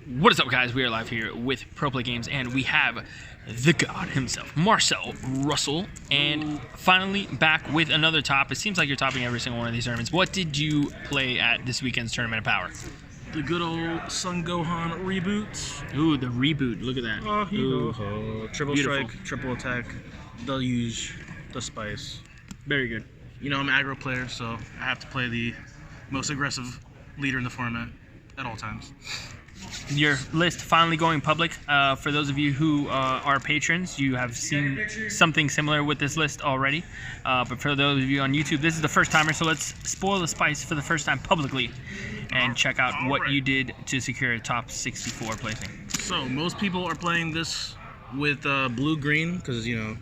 What is up, guys? We are live here with Pro Play Games, and we have the god himself, Marcel Russell, and finally back with another top. It seems like you're topping every single one of these tournaments. What did you play at this weekend's Tournament of Power? The good old Son Gohan reboot. Ooh, the reboot. Look at that. Triple Beautiful. strike, triple attack, deluge, the spice. Very good. You know, I'm an aggro player, so I have to play the most aggressive leader in the format at all times. Your list finally going public. For those of you who are patrons, you have seen something similar with this list already. But for those of you on YouTube, this is the first timer, so let's spoil the spice for the first time publicly and check out what you did to secure a top 64 placing. So, most people are playing this with blue-green because, you know,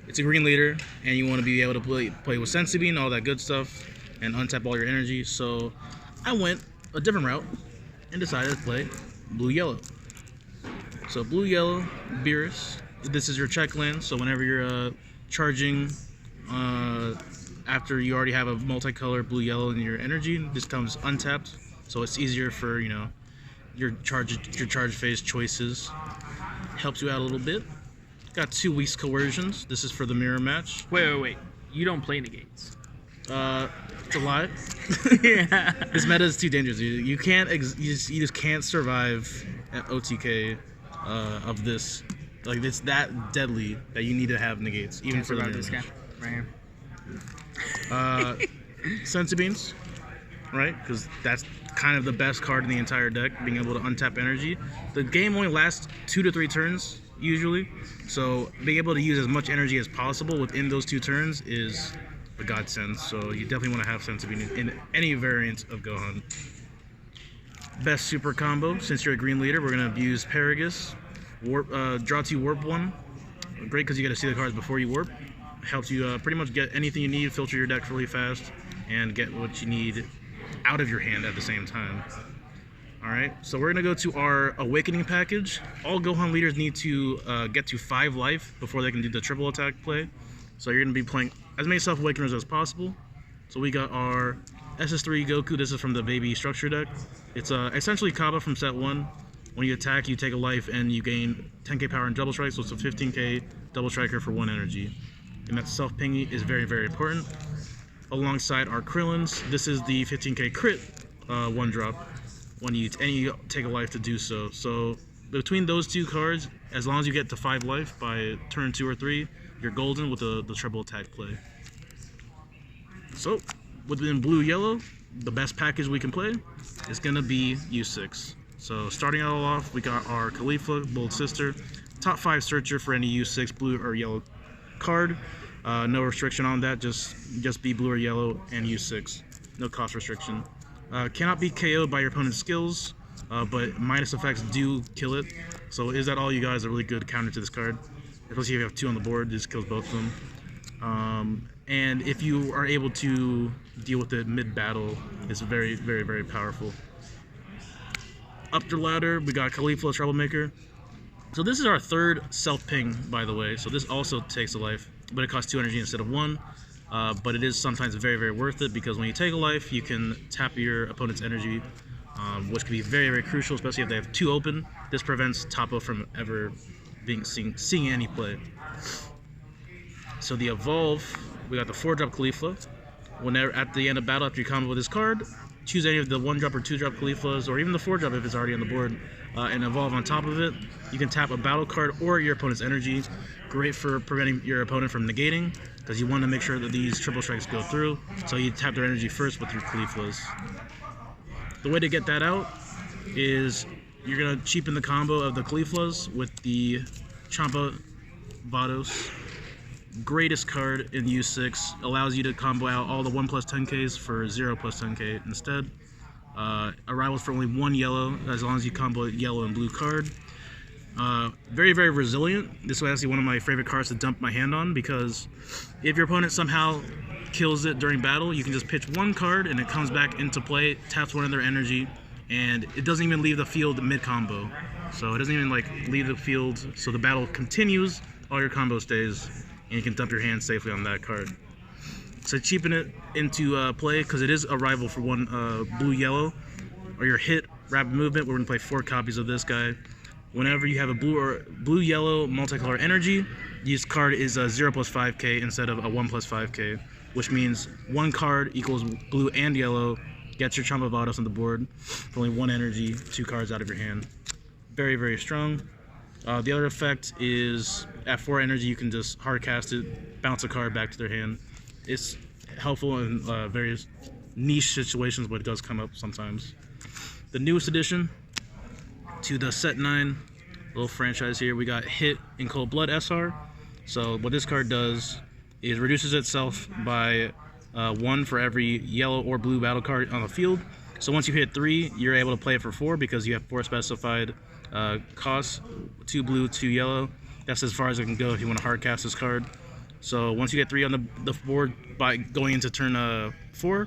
it's a green leader and you want to be able to play with Senzu Bean, all that good stuff, and untap all your energy. So, I went a different route and decided to play blue-yellow. So blue-yellow, Beerus. This is your check land, so whenever you're charging after you already have a multicolor blue-yellow in your energy, this comes untapped, so it's easier for, you know, your charge phase choices. Helps you out a little bit. Got 2 weeks coercions. This is for the mirror match. Wait. You don't play negates. It's a lie. Yeah. This meta is too dangerous. You can't. You just can't survive at OTK of this. Like, it's that deadly that you need to have negates, even Can't for the survive this guy mirror right here. match. Senzu Beans, right? Because that's kind of the best card in the entire deck, being able to untap energy. The game only lasts 2 to 3 turns usually, so being able to use as much energy as possible within those 2 turns is a godsend. So you definitely want to have Senzu Bean in any variant of Gohan. Best super combo, since you're a green leader, we're going to abuse Paragus. Warp, draw 2 warp 1. Great because you get to see the cards before you warp. Helps you pretty much get anything you need, filter your deck really fast, and get what you need out of your hand at the same time. Alright, so we're going to go to our Awakening package. All Gohan leaders need to get to 5 life before they can do the triple attack play. So you're going to be playing as many self-awakeners as possible. So we got our SS3 Goku. This is from the baby structure deck. It's essentially Kaba from set 1. When you attack, you take a life and you gain 10k power and double strike, so it's a 15k double striker for 1 energy. And that self-pingy is very, very important. Alongside our Krillins, this is the 15k crit 1-drop when you take a life to do so. So between those 2 cards, as long as you get to 5 life by turn 2 or 3, you're golden with the triple attack play. So within blue-yellow, the best package we can play is going to be U6. So starting out off, we got our Khalifa, Bold Sister, top 5 searcher for any U6 blue or yellow card. No restriction on that, just be blue or yellow and U6. No cost restriction. Cannot be KO'd by your opponent's skills, but minus effects do kill it. So is that all, you guys? A really good counter to this card. Especially if you have 2 on the board, this kills both of them. And if you are able to deal with it mid-battle, it's very, very, very powerful. Up the ladder, we got Khalifa, Troublemaker. So this is our 3rd self-ping, by the way. So this also takes a life, but it costs 2 energy instead of 1. But it is sometimes very, very worth it, because when you take a life, you can tap your opponent's energy, which can be very, very crucial, especially if they have 2 open. This prevents Toppo from ever seeing any play. So the evolve, we got the 4-drop Khalifa. Whenever at the end of battle, after you combo with this card, choose any of the 1-drop or 2-drop Khalifas, or even the 4-drop if it's already on the board, and evolve on top of it. You can tap a battle card or your opponent's energy. Great for preventing your opponent from negating, because you want to make sure that these triple strikes go through. So you tap their energy first with your Khalifas. The way to get that out is you're going to cheapen the combo of the Khalifas with the Champa Vados. Greatest card in U6, allows you to combo out all the 1 plus 10Ks for 0 plus 10K instead. Arrivals for only 1 yellow, as long as you combo yellow and blue card. Very, very resilient. This was actually one of my favorite cards to dump my hand on, because if your opponent somehow kills it during battle, you can just pitch 1 card and it comes back into play, taps 1 of their energy, and it doesn't even leave the field mid-combo. So it doesn't even leave the field, so the battle continues, all your combo stays, and you can dump your hand safely on that card. So cheapen it into play, because it is a rival for 1 blue-yellow, or your hit rapid movement. We're gonna play 4 copies of this guy. Whenever you have a blue-yellow multicolor energy, this card is a 0 plus 5k instead of a 1 plus 5k, which means 1 card equals blue and yellow. Gets your Chamba Vados on the board for only 1 energy, 2 cards out of your hand. Very, very strong. The other effect is at 4 energy, you can just hard cast it, bounce a card back to their hand. It's helpful in various niche situations, but it does come up sometimes. The newest addition to the Set 9 little franchise here, we got Hit in Cold Blood SR. So what this card does is reduces itself by 1 for every yellow or blue battle card on the field. So once you hit 3, you're able to play it for 4 because you have 4 specified costs, 2 blue, 2 yellow. That's as far as it can go if you want to hard cast this card. So once you get 3 on the board by going into turn 4, you're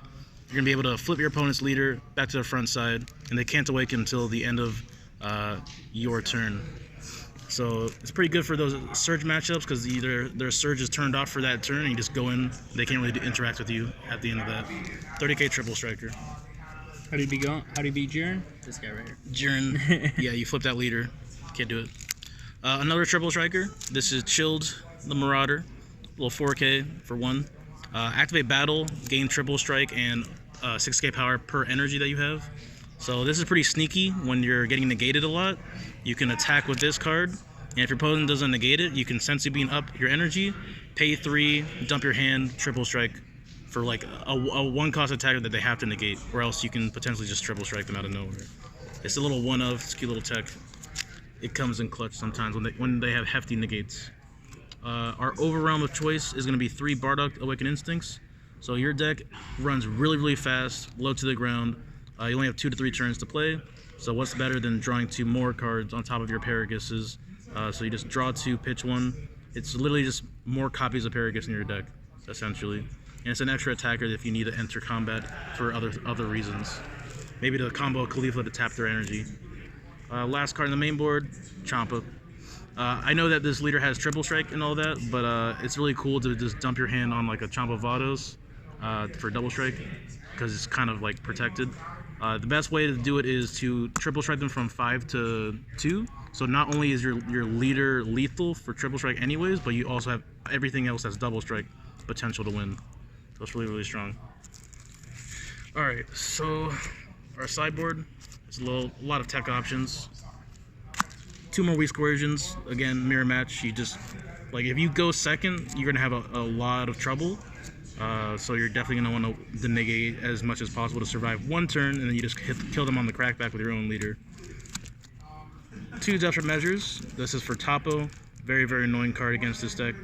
going to be able to flip your opponent's leader back to the front side, and they can't awaken until the end of your turn. So it's pretty good for those Surge matchups because either their Surge is turned off for that turn and you just go in, they can't really interact with you at the end of that. 30k triple striker. How do you beat Jiren? This guy right here. Jiren, yeah, you flip that leader. Can't do it. Another triple striker. This is Chilled the Marauder. Little 4k for 1. Activate battle, gain triple strike, and 6k power per energy that you have. So this is pretty sneaky when you're getting negated a lot. You can attack with this card, and if your opponent doesn't negate it, you can Senzu Bean up your energy, pay 3, dump your hand, triple strike for like a 1-cost attacker that they have to negate, or else you can potentially just triple strike them out of nowhere. It's a little one-of, it's a cute little tech. It comes in clutch sometimes when they have hefty negates. Our overrealm of choice is going to be 3 Bardock Awakened Instincts. So your deck runs really, really fast, low to the ground. You only have 2 to 3 turns to play. So what's better than drawing 2 more cards on top of your Paraguses? So you just draw 2, pitch 1. It's literally just more copies of Paragus in your deck, essentially. And it's an extra attacker if you need to enter combat for other reasons. Maybe to combo Khalifa to tap their energy. Last card on the main board, Champa. I know that this leader has triple strike and all that, but it's really cool to just dump your hand on like a Champa Vados for double strike because it's kind of like protected. The best way to do it is to triple strike them from 5 to 2. So not only is your leader lethal for triple strike anyways, but you also have everything else that's double strike potential to win. So it's really, really strong. Alright, so our sideboard is a lot of tech options. 2 more weak coercions. Again, mirror match. You just, like, if you go second, you're going to have a lot of trouble. So you're definitely going to want to negate as much as possible to survive 1 turn, and then you just kill them on the crackback with your own leader. 2 desperate measures. This is for Topo. Very, very annoying card against this deck.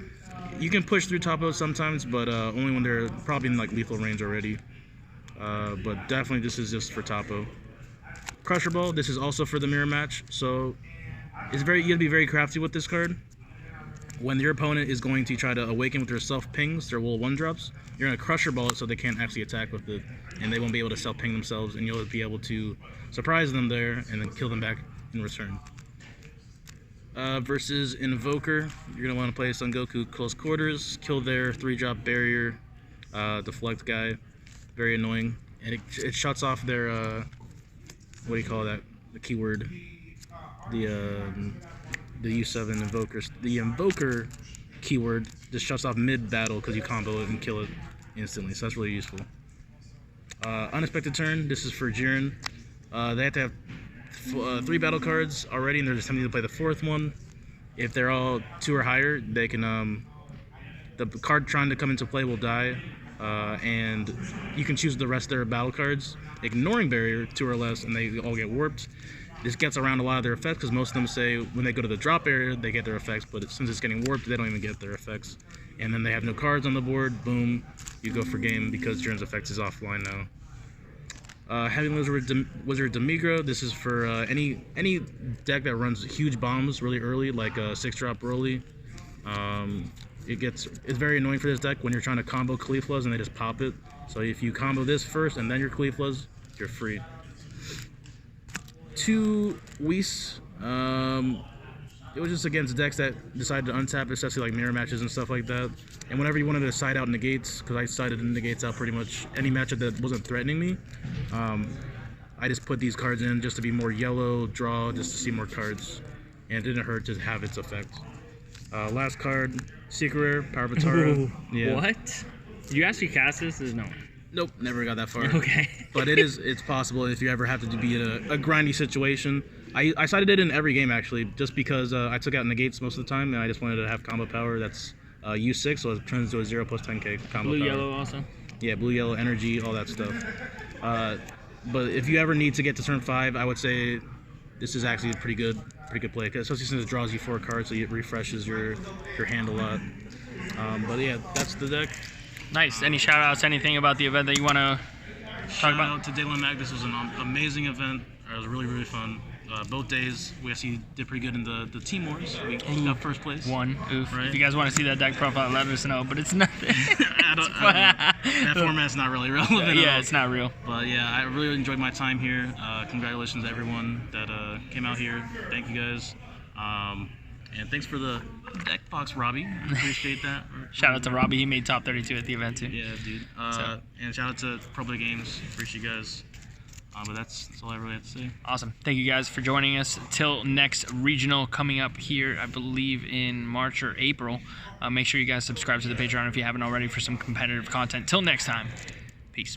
You can push through Topo sometimes, but only when they're probably in like lethal range already. But definitely this is just for Topo. Crusher Ball. This is also for the mirror match. So you gotta be very crafty with this card. When your opponent is going to try to awaken with their self-pings, their wool 1-drops, you're going to Crusher Ball it so they can't actually attack with it, and they won't be able to self-ping themselves, and you'll be able to surprise them there and then kill them back in return. Versus Invoker, you're going to want to play Son Goku Close Quarters, kill their 3-drop barrier, deflect guy, very annoying, and it shuts off their, what do you call that, the keyword, the U7 invokers. The invoker keyword just shuts off mid-battle because you combo it and kill it instantly, so that's really useful. Unexpected turn, this is for Jiren. They have to have 3 battle cards already, and they're just attempting to play the 4th one. If they're all 2 or higher, they can, the card trying to come into play will die, and you can choose the rest of their battle cards, ignoring barrier, 2 or less, and they all get warped. This gets around a lot of their effects because most of them say when they go to the drop area, they get their effects, but since it's getting warped, they don't even get their effects. And then they have no cards on the board, boom, you go for game because Jiren's effect is offline now. Having Wizard Demigro, this is for any deck that runs huge bombs really early, like a 6-drop Broly. It's very annoying for this deck when you're trying to combo Cauliflas and they just pop it. So if you combo this first and then your Cauliflas, you're free. 2 Whis. It was just against decks that decided to untap, especially like mirror matches and stuff like that. And whenever you wanted to side out negates, because I sided the negates out pretty much any matchup that wasn't threatening me, I just put these cards in just to be more yellow, draw, just to see more cards. And it didn't hurt to have its effect. Last card, Secret Rare, Power Vatara. Yeah. What? Did you actually cast this? There's no way. Nope, never got that far. Okay. But it's possible if you ever have to be in a grindy situation. I sided it in every game, actually, just because I took out negates most of the time, and I just wanted to have combo power that's U6, so it turns into a 0 plus 10k combo Blue, power. yellow also? Yeah, blue, yellow, energy, all that stuff. But if you ever need to get to turn 5, I would say this is actually a pretty good play, especially since it draws you 4 cards, so it refreshes your hand a lot. But yeah, that's the deck. Nice. Any shout outs, anything about the event that you want to talk about? Shout out to Dayland Mag. This was an amazing event. It was really, really fun. Both days, we actually did pretty good in the Team Wars. We got first place. One. Oof. Right. If you guys want to see that deck profile, let us know. But it's nothing. That format's not really relevant. Yeah, it's not real. But yeah, I really enjoyed my time here. Congratulations to everyone that came out here. Thank you guys. And thanks for the deck box, Robbie. Appreciate that. Shout out to Robbie. He made top 32 at the event too. Yeah, dude. And shout out to Public Games. Appreciate you guys. But that's all I really have to say. Awesome. Thank you guys for joining us. Till next regional coming up here, I believe in March or April. Make sure you guys subscribe to the Patreon if you haven't already for some competitive content. Till next time. Peace.